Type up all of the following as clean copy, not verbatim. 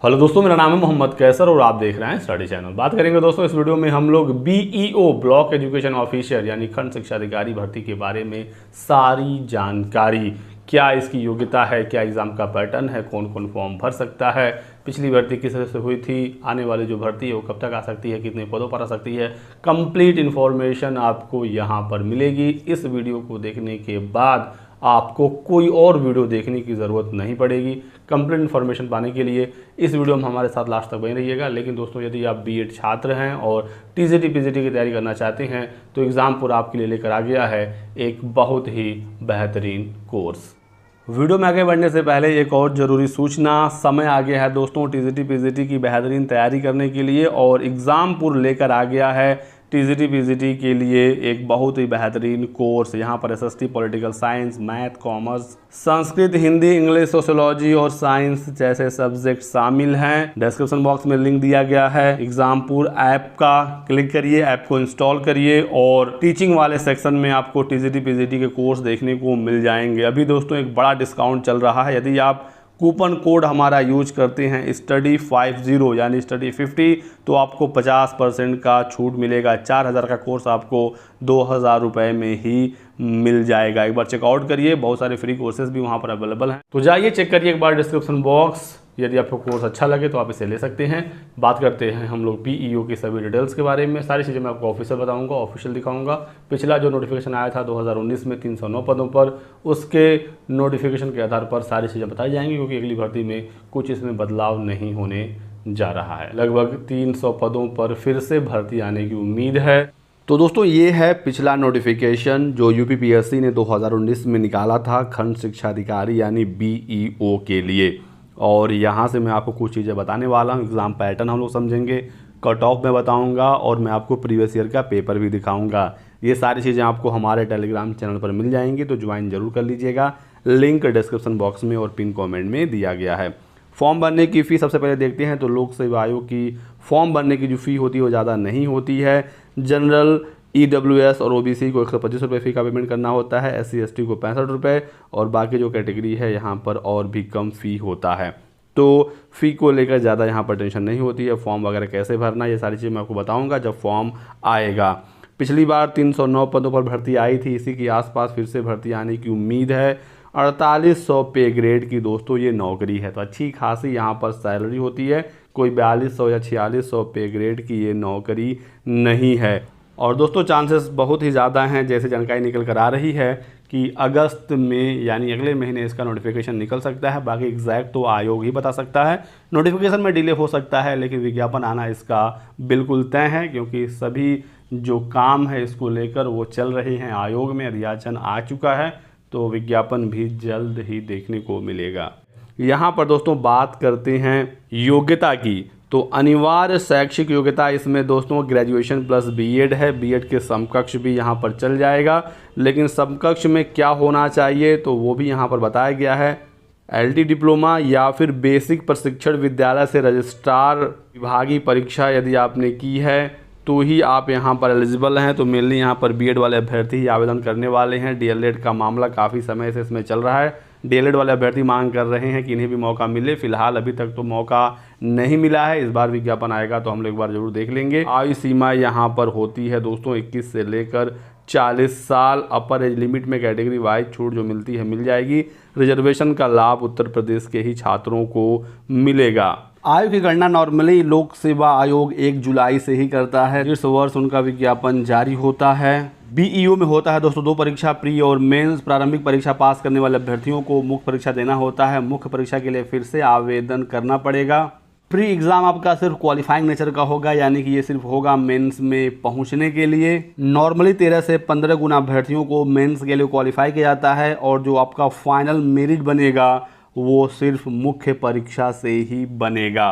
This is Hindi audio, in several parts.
हेलो दोस्तों, मेरा नाम है मोहम्मद कैसर और आप देख रहे हैं स्टडी चैनल। बात करेंगे दोस्तों इस वीडियो में हम लोग बीईओ ब्लॉक एजुकेशन ऑफिसर यानी खंड शिक्षा अधिकारी भर्ती के बारे में सारी जानकारी, क्या इसकी योग्यता है, क्या एग्ज़ाम का पैटर्न है, कौन कौन फॉर्म भर सकता है, पिछली भर्ती किस तरह से हुई थी, आने वाली जो भर्ती है वो कब तक आ सकती है, कितने पदों पर आ सकती है, कंप्लीट इन्फॉर्मेशन आपको यहाँ पर मिलेगी। इस वीडियो को देखने के बाद आपको कोई और वीडियो देखने की ज़रूरत नहीं पड़ेगी। कंप्लीट इन्फॉर्मेशन पाने के लिए इस वीडियो में हमारे साथ लास्ट तक बने रहिएगा। लेकिन दोस्तों, यदि आप बीएड छात्र हैं और टीजीटी पीजीटी की तैयारी करना चाहते हैं तो एग्ज़ामपुर आपके लिए लेकर आ गया है एक बहुत ही बेहतरीन कोर्स। वीडियो में आगे बढ़ने से पहले एक और ज़रूरी सूचना, समय आ गया है दोस्तों टीजीटी पीजीटी की बेहतरीन तैयारी करने के लिए और एग्ज़ामपुर लेकर आ गया है टीजीटी पीजीटी के लिए एक बहुत ही बेहतरीन कोर्स। यहाँ पर SST, political science, math, commerce, Sanskrit, Hindi, English, sociology और साइंस जैसे सब्जेक्ट शामिल हैं। डिस्क्रिप्शन बॉक्स में लिंक दिया गया है एग्जामपुर ऐप का, क्लिक करिए, ऐप को इंस्टॉल करिए और टीचिंग वाले सेक्शन में आपको टीजीटी पीजीटी के कोर्स देखने को मिल जाएंगे। अभी दोस्तों एक बड़ा डिस्काउंट चल रहा है। यदि आप कूपन कोड हमारा यूज करते हैं STUDY50 यानी STUDY50 तो आपको 50% का छूट मिलेगा। 4000 का कोर्स आपको 2000 रुपये में ही मिल जाएगा। एक बार चेकआउट करिए, बहुत सारे फ्री कोर्सेज भी वहाँ पर अवेलेबल हैं, तो जाइए चेक करिए एक बार डिस्क्रिप्शन बॉक्स। यदि आपको कोर्स अच्छा लगे तो आप इसे ले सकते हैं। बात करते हैं हम लोग बीईओ की सभी डिटेल्स के बारे में। सारी चीज़ें मैं आपको ऑफिशियल बताऊंगा, ऑफिशियल दिखाऊंगा। पिछला जो नोटिफिकेशन आया था 2019 में 309 पदों पर, उसके नोटिफिकेशन के आधार पर सारी चीज़ें बताई जाएंगी, क्योंकि अगली भर्ती में कुछ इसमें बदलाव नहीं होने जा रहा है। लगभग 300 पदों पर फिर से भर्ती आने की उम्मीद है। तो दोस्तों ये है पिछला नोटिफिकेशन जो यूपीपीएससी ने 2019 में निकाला था खंड शिक्षा अधिकारी यानी बीईओ के लिए। और यहाँ से मैं आपको कुछ चीज़ें बताने वाला हूँ। एग्ज़ाम पैटर्न हम लोग समझेंगे, कट ऑफ में बताऊँगा और मैं आपको प्रीवियस ईयर का पेपर भी दिखाऊँगा। ये सारी चीज़ें आपको हमारे टेलीग्राम चैनल पर मिल जाएंगी, तो ज्वाइन जरूर कर लीजिएगा। लिंक डिस्क्रिप्शन बॉक्स में और पिन कॉमेंट में दिया गया है। फॉर्म भरने की फ़ी सबसे पहले देखते हैं तो लोक सेवा आयोग की फॉर्म भरने की जो फ़ी होती है वो ज़्यादा नहीं होती है। जनरल, EWS और OBC को 125 रुपये फ़ी का पेमेंट करना होता है, SC ST को 65 रुपये और बाकी जो कैटेगरी है यहाँ पर और भी कम फ़ी होता है। तो फ़ी को लेकर ज़्यादा यहाँ पर टेंशन नहीं होती है। फॉर्म वगैरह कैसे भरना ये सारी चीज़ें मैं आपको बताऊँगा जब फॉर्म आएगा। पिछली बार 309 पदों पर भर्ती आई थी, इसी के आसपास फिर से भर्ती आने की उम्मीद है। 4800 पे ग्रेड की दोस्तों ये नौकरी है, तो अच्छी खासी यहाँ पर सैलरी होती है। कोई 4200 या 4600 पे ग्रेड की ये नौकरी नहीं है। और दोस्तों चांसेस बहुत ही ज़्यादा हैं, जैसे जानकारी निकल कर आ रही है कि अगस्त में यानी अगले महीने इसका नोटिफिकेशन निकल सकता है। बाकी एग्जैक्ट तो आयोग ही बता सकता है। नोटिफिकेशन में डिले हो सकता है, लेकिन विज्ञापन आना इसका बिल्कुल तय है, क्योंकि सभी जो काम है इसको लेकर वो चल रहे हैं आयोग में। अधियाचन आ चुका है तो विज्ञापन भी जल्द ही देखने को मिलेगा। यहाँ पर दोस्तों बात करते हैं योग्यता की, तो अनिवार्य शैक्षिक योग्यता इसमें दोस्तों ग्रेजुएशन प्लस बीएड है। बीएड के समकक्ष भी यहाँ पर चल जाएगा, लेकिन समकक्ष में क्या होना चाहिए तो वो भी यहाँ पर बताया गया है। LT डिप्लोमा या फिर बेसिक प्रशिक्षण विद्यालय से रजिस्ट्रार विभागीय परीक्षा यदि आपने की है तो ही आप यहाँ पर एलिजिबल हैं। तो मेनली यहाँ पर बीएड वाले अभ्यर्थी ही आवेदन करने वाले हैं। डीएलएड का मामला काफ़ी समय से इसमें चल रहा है। डीएलएड वाले अभ्यर्थी मांग कर रहे हैं कि इन्हें भी मौका मिले। फिलहाल अभी तक तो मौका नहीं मिला है। इस बार विज्ञापन आएगा तो हम लोग एक बार जरूर देख लेंगे। आयु सीमा यहाँ पर होती है दोस्तों 21 से लेकर 40 साल। अपर एज लिमिट में कैटेगरी वाइज छूट जो मिलती है मिल जाएगी। रिजर्वेशन का लाभ उत्तर प्रदेश के ही छात्रों को मिलेगा। आयु की गणना नॉर्मली लोक सेवा आयोग 1 जुलाई से ही करता है। इस वर्ष उनका विज्ञापन जारी होता है। बीईओ में होता है दोस्तों 2 परीक्षा, प्री और मेंस। प्रारंभिक परीक्षा पास करने वाले अभ्यर्थियों को मुख्य परीक्षा देना होता है। मुख्य परीक्षा के लिए फिर से आवेदन करना पड़ेगा। प्री एग्जाम आपका सिर्फ क्वालिफाइंग नेचर का होगा, यानी कि ये सिर्फ होगा मेंस में पहुंचने के लिए। नॉर्मली 13 से 15 गुना अभ्यर्थियों को मेंस के लिए क्वालिफाई किया जाता है और जो आपका फाइनल मेरिट बनेगा वो सिर्फ मुख्य परीक्षा से ही बनेगा।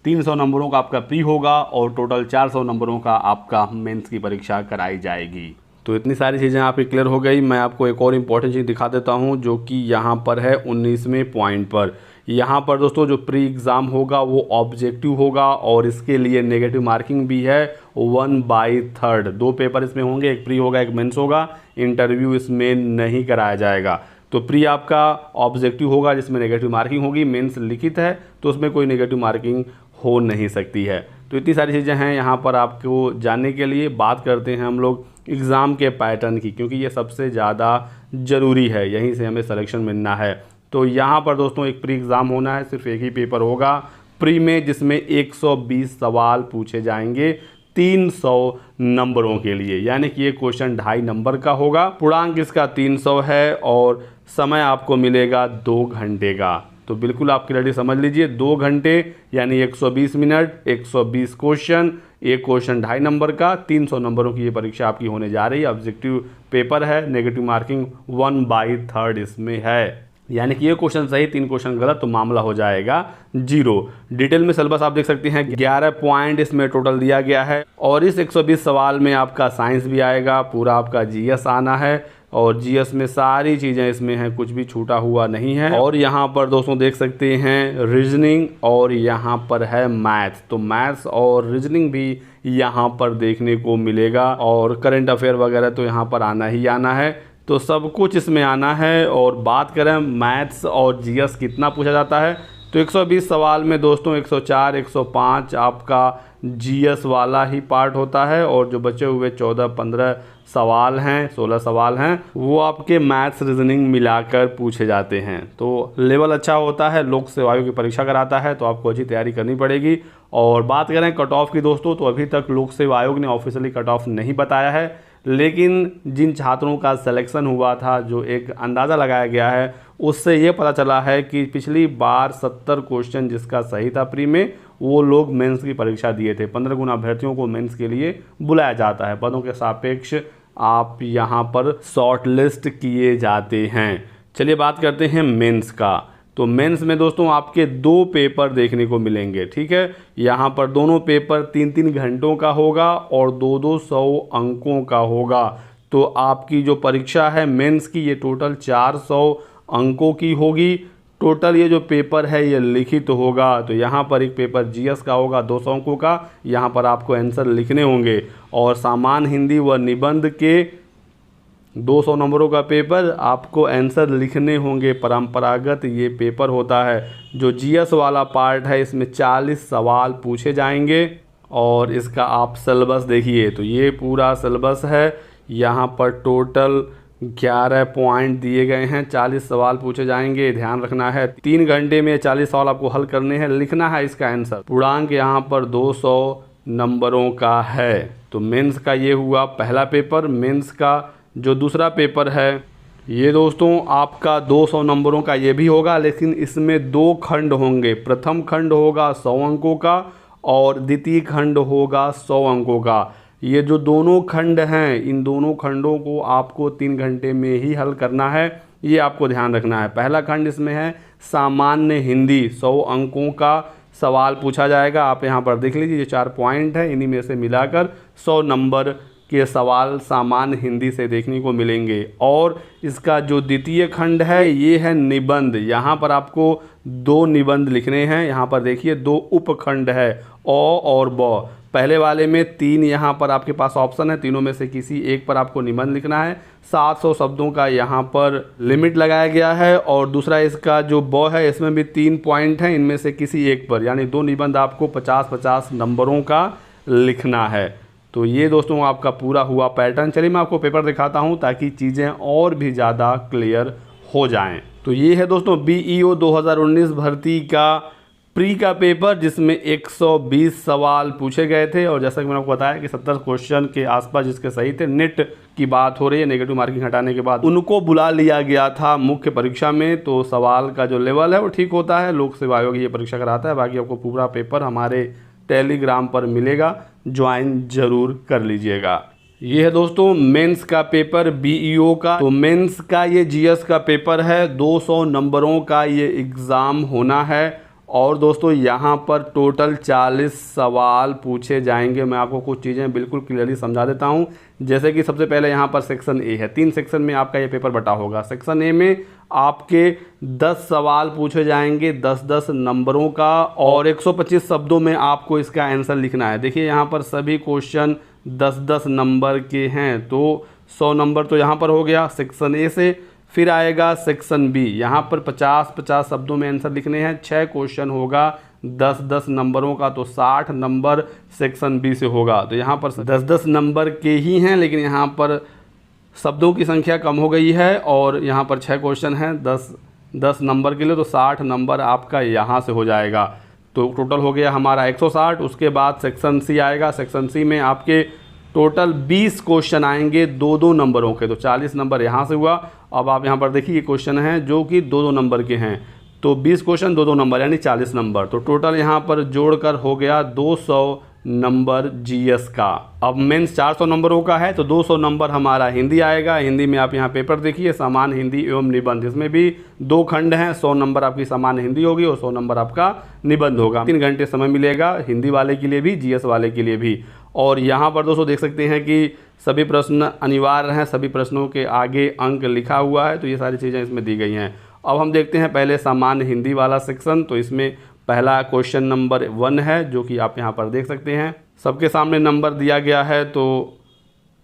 300 नंबरों का आपका प्री होगा और टोटल 400 नंबरों का आपका मेंस की परीक्षा कराई जाएगी। तो इतनी सारी चीज़ें आपकी क्लियर हो गई। मैं आपको एक और इम्पॉर्टेंट चीज़ दिखा देता हूं, जो कि यहाँ पर है 19वें पॉइंट पर। यहाँ पर दोस्तों जो प्री एग्ज़ाम होगा वो ऑब्जेक्टिव होगा और इसके लिए नेगेटिव मार्किंग भी है 1/3। 2 पेपर इसमें होंगे, एक प्री होगा एक मेंस होगा। इंटरव्यू इसमें नहीं कराया जाएगा। तो प्री आपका ऑब्जेक्टिव होगा जिसमें नेगेटिव मार्किंग होगी, मेंस लिखित है तो उसमें कोई नेगेटिव मार्किंग हो नहीं सकती है। तो इतनी सारी चीज़ें हैं यहाँ पर आपको जानने के लिए। बात करते हैं हम लोग एग्ज़ाम के पैटर्न की, क्योंकि ये सबसे ज़्यादा ज़रूरी है, यहीं से हमें सिलेक्शन मिलना है। तो यहाँ पर दोस्तों एक प्री एग्ज़ाम होना है, सिर्फ एक ही पेपर होगा प्री में, जिसमें 120 सवाल पूछे जाएंगे 300 नंबरों के लिए, यानी कि ये क्वेश्चन 2.5 नंबर का होगा। पूर्णांक इसका 300 है और समय आपको मिलेगा 2 घंटे का। तो बिल्कुल आप क्लियरली समझ लीजिए, 2 घंटे यानी 120 मिनट, 120 क्वेश्चन, एक क्वेश्चन 2.5 नंबर का, 300 नंबरों की ये परीक्षा आपकी होने जा रही है। ऑब्जेक्टिव पेपर है, नेगेटिव मार्किंग 1/3 इसमें है, यानी कि ये क्वेश्चन सही 3 क्वेश्चन गलत तो मामला हो जाएगा 0। डिटेल में सिलेबस आप देख सकते हैं, 11 पॉइंट इसमें टोटल दिया गया है और इस 120 सवाल में आपका साइंस भी आएगा, पूरा आपका जीएस आना है और जीएस में सारी चीज़ें इसमें हैं, कुछ भी छूटा हुआ नहीं है। और यहाँ पर दोस्तों देख सकते हैं रीजनिंग और यहाँ पर है मैथ्स, तो मैथ्स और रीजनिंग भी यहाँ पर देखने को मिलेगा और करंट अफेयर वगैरह तो यहाँ पर आना ही आना है, तो सब कुछ इसमें आना है। और बात करें मैथ्स और जीएस कितना पूछा जाता है, तो 120 सवाल में दोस्तों 104, 105 आपका जीएस वाला ही पार्ट होता है और जो बचे हुए 14-15 सवाल हैं, 16 सवाल हैं, वो आपके मैथ्स रीजनिंग मिलाकर पूछे जाते हैं। तो लेवल अच्छा होता है, लोक सेवा आयोग की परीक्षा कराता है तो आपको अच्छी तैयारी करनी पड़ेगी। और बात करें कट ऑफ की दोस्तों, तो अभी तक लोक सेवा आयोग ने ऑफिशियली कट ऑफ नहीं बताया है, लेकिन जिन छात्रों का सिलेक्शन हुआ था, जो एक अंदाज़ा लगाया गया है, उससे ये पता चला है कि पिछली बार 70 क्वेश्चन जिसका सही था प्री में, वो लोग मेंस की परीक्षा दिए थे। 15 गुना अभ्यर्थियों को मेंस के लिए बुलाया जाता है, पदों के सापेक्ष आप यहाँ पर शॉर्ट लिस्ट किए जाते हैं। चलिए बात करते हैं मेंस का। तो मेंस में दोस्तों आपके 2 पेपर देखने को मिलेंगे, ठीक है। यहाँ पर दोनों पेपर 3-3 घंटों का होगा और 200 अंकों का होगा। तो आपकी जो परीक्षा है मेंस की, ये टोटल 400 अंकों की होगी। टोटल ये जो पेपर है ये लिखित होगा, तो यहाँ पर एक पेपर जीएस का होगा 200 अंकों का, यहाँ पर आपको आंसर लिखने होंगे। और सामान्य हिंदी व निबंध के 200 नंबरों का पेपर आपको आंसर लिखने होंगे। परंपरागत ये पेपर होता है। जो जीएस वाला पार्ट है इसमें 40 सवाल पूछे जाएंगे और इसका आप सिलेबस देखिए, तो ये पूरा सिलेबस है। यहाँ पर टोटल 11 पॉइंट दिए गए हैं, 40 सवाल पूछे जाएंगे। ध्यान रखना है 3 घंटे में 40 सवाल आपको हल करने हैं, लिखना है इसका आंसर। पूर्णांक यहाँ पर 200 नंबरों का है। तो मेंस का ये हुआ पहला पेपर। मेंस का जो दूसरा पेपर है ये दोस्तों आपका 200 नंबरों का ये भी होगा, लेकिन इसमें 2 खंड होंगे। प्रथम खंड होगा 100 अंकों का और द्वितीय खंड होगा 100 अंकों का। ये जो दोनों खंड हैं, इन दोनों खंडों को आपको 3 घंटे में ही हल करना है, ये आपको ध्यान रखना है। पहला खंड इसमें है सामान्य हिंदी, 100 अंकों का सवाल पूछा जाएगा। आप यहाँ पर देख लीजिए, ये 4 पॉइंट है, इन्हीं में से मिलाकर 100 नंबर के सवाल सामान्य हिंदी से देखने को मिलेंगे। और इसका जो द्वितीय खंड है ये है निबंध। यहाँ पर आपको 2 निबंध लिखने हैं। यहाँ पर देखिए 2 उपखंड है, अ और ब। पहले वाले में 3 यहाँ पर आपके पास ऑप्शन है, तीनों में से किसी एक पर आपको निबंध लिखना है। 700 शब्दों का यहाँ पर लिमिट लगाया गया है। और दूसरा इसका जो ब है, इसमें भी 3 पॉइंट हैं, इनमें से किसी एक पर, यानी 2 निबंध आपको 50-50 नंबरों का लिखना है। तो ये दोस्तों आपका पूरा हुआ पैटर्न। चलिए मैं आपको पेपर दिखाता हूँ ताकि चीज़ें और भी ज़्यादा क्लियर हो जाएं। तो ये है दोस्तों बीईओ 2019 भर्ती का प्री का पेपर, जिसमें 120 सवाल पूछे गए थे। और जैसा कि मैंने आपको बताया कि 70 क्वेश्चन के आसपास जिसके सही थे, नेट की बात हो रही है, नेगेटिव मार्किंग हटाने के बाद उनको बुला लिया गया था मुख्य परीक्षा में। तो सवाल का जो लेवल है वो ठीक होता है, लोक सेवा आयोग ये परीक्षा कराता है। बाकी आपको पूरा पेपर हमारे टेलीग्राम पर मिलेगा, ज्वाइन जरूर कर लीजिएगा। ये है दोस्तों मेंस का पेपर बीईओ का। तो मेंस का ये जीएस का पेपर है, 200 नंबरों का ये एग्ज़ाम होना है। और दोस्तों यहाँ पर टोटल 40 सवाल पूछे जाएंगे। मैं आपको कुछ चीज़ें बिल्कुल क्लियरली समझा देता हूँ। जैसे कि सबसे पहले यहाँ पर सेक्शन ए है, 3 सेक्शन में आपका ये पेपर बटा होगा। सेक्शन ए में आपके 10 सवाल पूछे जाएंगे 10-10 नंबरों का और 125 शब्दों में आपको इसका आंसर लिखना है। देखिए यहाँ पर सभी क्वेश्चन 10-10 नंबर के हैं, तो 100 नंबर तो यहाँ पर हो गया सेक्शन ए से। फिर आएगा सेक्शन बी, यहाँ पर 50-50 शब्दों में आंसर लिखने हैं। 6 क्वेश्चन होगा 10-10 नंबरों का, तो 60 नंबर सेक्शन बी से होगा। तो यहाँ पर 10-10 नंबर के ही हैं, लेकिन यहाँ पर शब्दों की संख्या कम हो गई है और यहाँ पर 6 क्वेश्चन हैं 10-10 नंबर के लिए, तो 60 नंबर आपका यहाँ से हो जाएगा। तो टोटल हो गया हमारा 160। उसके बाद सेक्शन सी आएगा। सेक्शन सी में आपके टोटल 20 क्वेश्चन आएंगे 2-2 नंबरों के, तो 40 नंबर यहाँ से हुआ। अब आप यहाँ पर देखिए क्वेश्चन हैं जो कि 2-2 नंबर के हैं, तो 20 क्वेश्चन 2-2 नंबर यानी 40 नंबर। तो टोटल यहाँ पर जोड़कर हो गया 200 नंबर जीएस का। अब मेंस 400 नंबरों का है, तो 200 नंबर हमारा हिंदी आएगा। हिंदी में आप यहाँ पेपर देखिए, सामान्य हिंदी एवं निबंध, इसमें भी 2 खंड हैं। 100 नंबर आपकी सामान्य हिंदी होगी और 100 नंबर आपका निबंध होगा। 3 घंटे समय मिलेगा हिंदी वाले के लिए भी, जीएस वाले के लिए भी। और यहाँ पर दोस्तों देख सकते हैं कि सभी प्रश्न अनिवार्य हैं, सभी प्रश्नों के आगे अंक लिखा हुआ है, तो ये सारी चीज़ें इसमें दी गई हैं। अब हम देखते हैं पहले सामान्य हिंदी वाला सेक्शन। तो इसमें पहला क्वेश्चन नंबर 1 है, जो कि आप यहाँ पर देख सकते हैं। सबके सामने नंबर दिया गया है, तो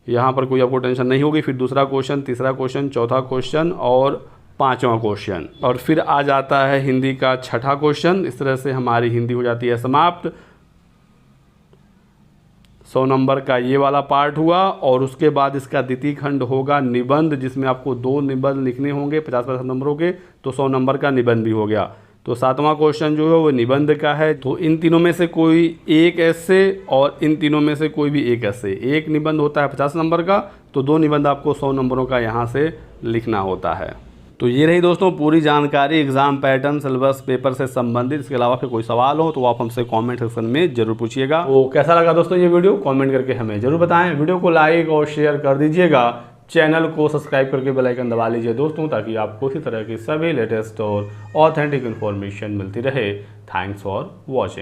यहाँ पर कोई आपको टेंशन नहीं होगी। फिर दूसरा क्वेश्चन, तीसरा क्वेश्चन, चौथा क्वेश्चन और 5वां क्वेश्चन, और फिर आ जाता है हिंदी का 6ठा क्वेश्चन। इस तरह से हमारी हिंदी हो जाती है समाप्त। 100 नंबर का ये वाला पार्ट हुआ। और उसके बाद इसका द्वितीय खंड होगा निबंध, जिसमें आपको 2 निबंध लिखने होंगे 50-50 नंबरों के, तो 100 नंबर का निबंध भी हो गया। तो 7वां क्वेश्चन जो है वो निबंध का है। तो इन तीनों में से कोई एक ऐसे और इन तीनों में से कोई भी एक ऐसे। एक निबंध होता है 50 नंबर का, तो 2 निबंध आपको 100 नंबरों का यहाँ से लिखना होता है। तो ये रही दोस्तों पूरी जानकारी एग्जाम पैटर्न, सिलेबस, पेपर से संबंधित। इसके अलावा फिर कोई सवाल हो तो आप हमसे कमेंट सेक्शन में जरूर पूछिएगा। तो कैसा लगा दोस्तों ये वीडियो, कमेंट करके हमें जरूर बताएं। वीडियो को लाइक और शेयर कर दीजिएगा। चैनल को सब्सक्राइब करके बेल आइकन दबा लीजिए दोस्तों, ताकि आपको इसी तरह की सभी लेटेस्ट और ऑथेंटिक इन्फॉर्मेशन मिलती रहे। Thanks for watching.